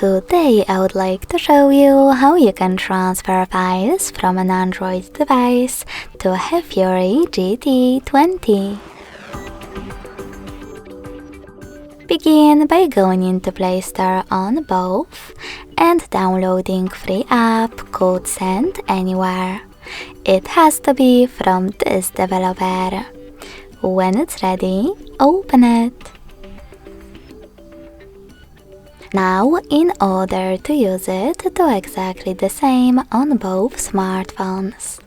Today I would like to show you how you can transfer files from an Android device to a Hafury GT20. Begin by going into Play Store on both and downloading free app called Send Anywhere. It has to be from this developer. When it's ready, open it. Now, in order to use it, do exactly the same on both smartphones.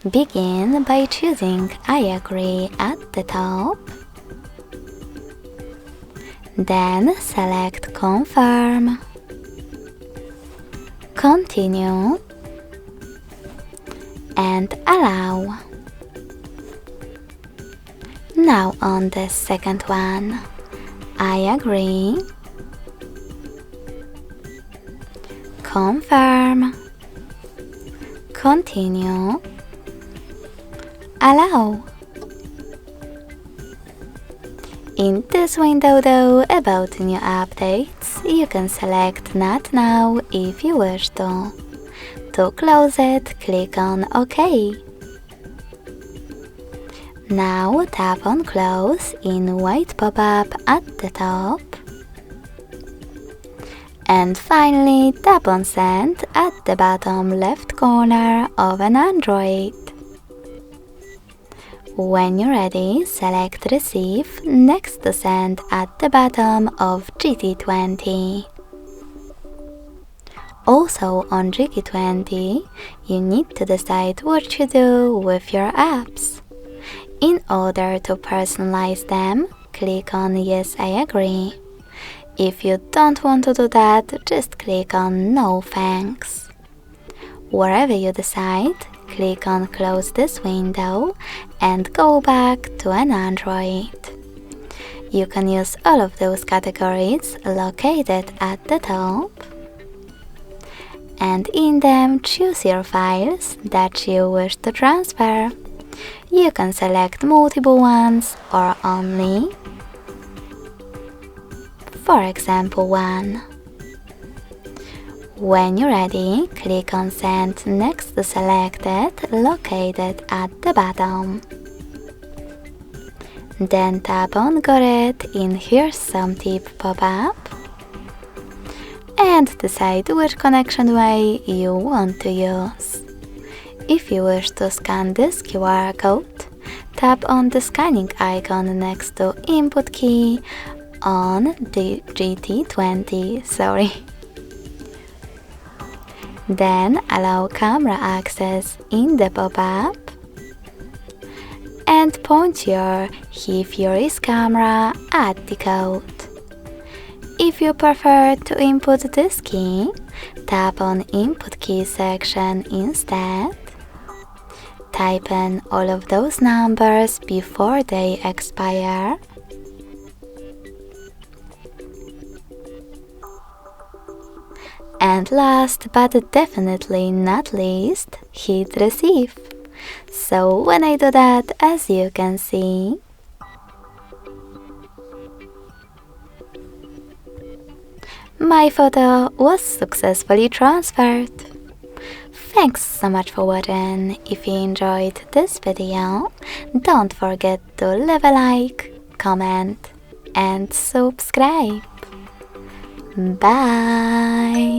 Begin by choosing I agree at the top. Then select Confirm, Continue, and Allow. Now on the second one, I agree, Confirm, Continue, Allow. In this window though, about new updates, you can select Not Now if you wish to. To close it, click on OK. Now tap on Close in white pop-up at the top. And finally tap on Send at the bottom left corner of an Android. When you're ready, select Receive next to Send at the bottom of GT20. Also on GT20, you need to decide what to do with your apps. In order to personalize them, click on Yes, I agree. If you don't want to do that, just click on No thanks. Wherever you decide, click on Close this window and go back to an Android. You can use all of those categories located at the top, and in them choose your files that you wish to transfer. You can select multiple ones or only, for example, one. When you're ready, click on Send next to Selected, located at the bottom. Then tap on Got it in Here's Some Tip pop-up and decide which connection way you want to use. If you wish to scan this QR code, tap on the scanning icon next to Input key on the GT20. Then allow camera access in the pop-up and point your Hafury's camera at the code. If you prefer to input this key, tap on Input key section instead. Type in all of those numbers before they expire. And last but definitely not least, hit Receive. So when I do that, as you can see, my photo was successfully transferred. Thanks so much for watching. If you enjoyed this video, don't forget to leave a like, comment and subscribe. Bye!